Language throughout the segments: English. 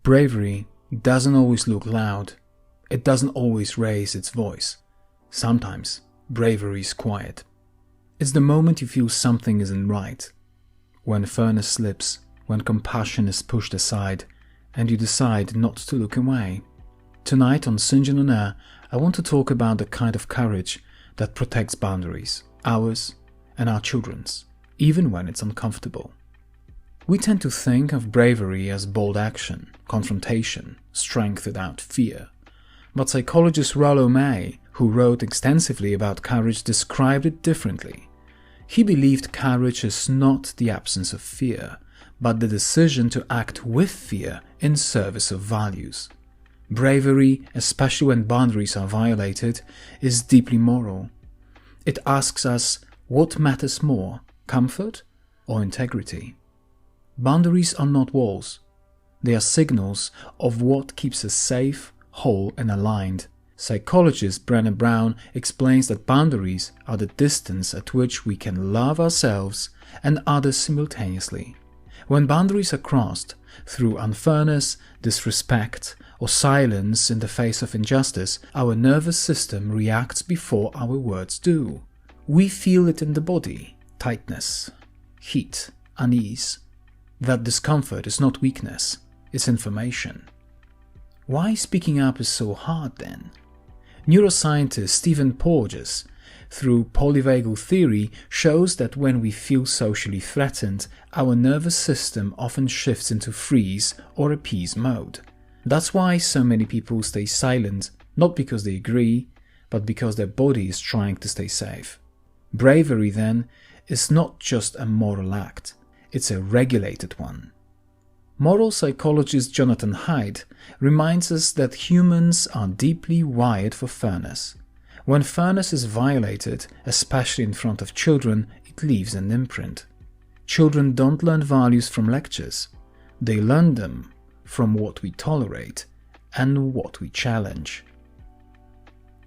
Bravery doesn't always look loud. It doesn't always raise its voice. Sometimes bravery is quiet. It's the moment you feel something isn't right. When fairness slips, when compassion is pushed aside, and you decide not to look away. Tonight on Sunjin on Air, I want to talk about the kind of courage that protects boundaries, ours and our children's, even when it's uncomfortable. We tend to think of bravery as bold action, confrontation, strength without fear. But psychologist Rollo May, who wrote extensively about courage, described it differently. He believed courage is not the absence of fear, but the decision to act with fear in service of values. Bravery, especially when boundaries are violated, is deeply moral. It asks us what matters more, comfort or integrity. Boundaries are not walls. They are signals of what keeps us safe, whole and aligned. Psychologist Brené Brown explains that boundaries are the distance at which we can love ourselves and others simultaneously. When boundaries are crossed through unfairness, disrespect, or silence in the face of injustice, our nervous system reacts before our words do. We feel it in the body: tightness, heat, unease. That discomfort is not weakness, it's information. Why speaking up is so hard then? Neuroscientist Stephen Porges, through polyvagal theory, shows that when we feel socially threatened, our nervous system often shifts into freeze or appease mode. That's why so many people stay silent, not because they agree, but because their body is trying to stay safe. Bravery, then, is not just a moral act. It's a regulated one. Moral psychologist Jonathan Haidt reminds us that humans are deeply wired for fairness. When fairness is violated, especially in front of children, it leaves an imprint. Children don't learn values from lectures. They learn them from what we tolerate and what we challenge.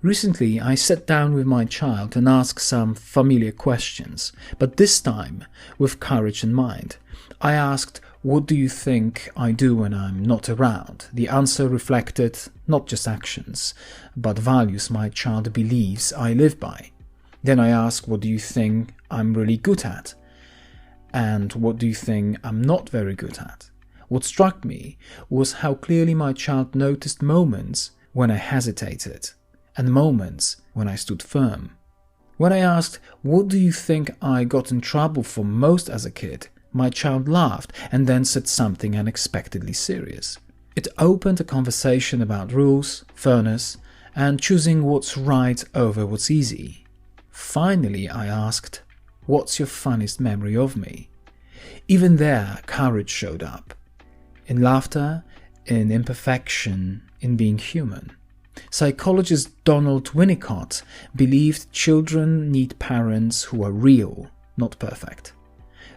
Recently, I sat down with my child and asked some familiar questions, but this time with courage in mind. I asked, "What do you think I do when I'm not around?" The answer reflected not just actions, but values my child believes I live by. Then I asked, "What do you think I'm really good at? And what do you think I'm not very good at?" What struck me was how clearly my child noticed moments when I hesitated and moments when I stood firm. When I asked, "What do you think I got in trouble for most as a kid?" my child laughed and then said something unexpectedly serious. It opened a conversation about rules, fairness, and choosing what's right over what's easy. Finally, I asked, "What's your funniest memory of me?" Even there, courage showed up. In laughter, in imperfection, in being human. Psychologist Donald Winnicott believed children need parents who are real, not perfect.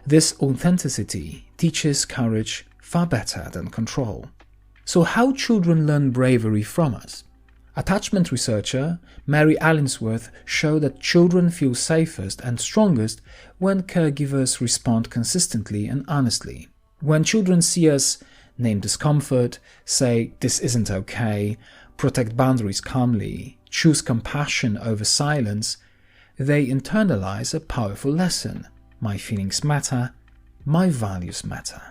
This authenticity teaches courage far better than control. So how children learn bravery from us? Attachment researcher Mary Allensworth showed that children feel safest and strongest when caregivers respond consistently and honestly. When children see us name discomfort, say "this isn't okay," protect boundaries calmly, choose compassion over silence, they internalize a powerful lesson. My feelings matter, my values matter.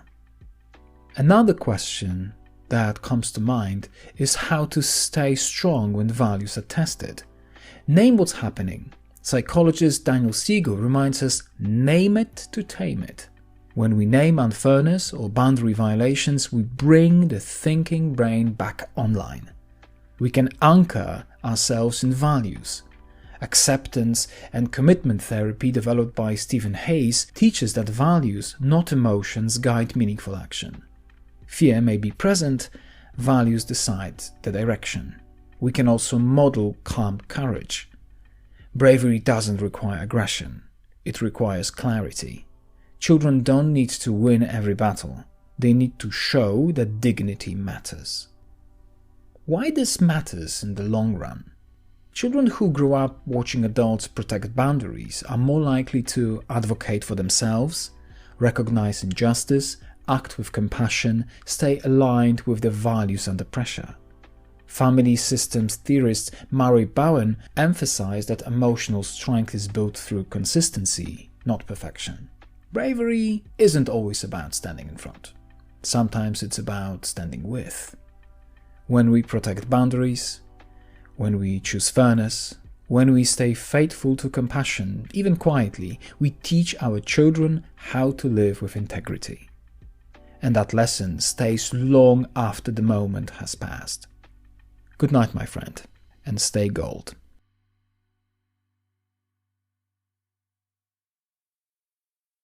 Another question that comes to mind is how to stay strong when values are tested. Name what's happening. Psychologist Daniel Siegel reminds us, name it to tame it. When we name unfairness or boundary violations, we bring the thinking brain back online. We can anchor ourselves in values. Acceptance and commitment therapy developed by Stephen Hayes teaches that values, not emotions, guide meaningful action. Fear may be present, values decide the direction. We can also model calm courage. Bravery doesn't require aggression. It requires clarity. Children don't need to win every battle. They need to show that dignity matters. Why this matters in the long run? Children who grow up watching adults protect boundaries are more likely to advocate for themselves, recognize injustice, act with compassion, stay aligned with their values under pressure. Family systems theorist Murray Bowen emphasized that emotional strength is built through consistency, not perfection. Bravery isn't always about standing in front. Sometimes it's about standing with. When we protect boundaries, when we choose fairness, when we stay faithful to compassion, even quietly, we teach our children how to live with integrity. And that lesson stays long after the moment has passed. Good night, my friend, and stay gold.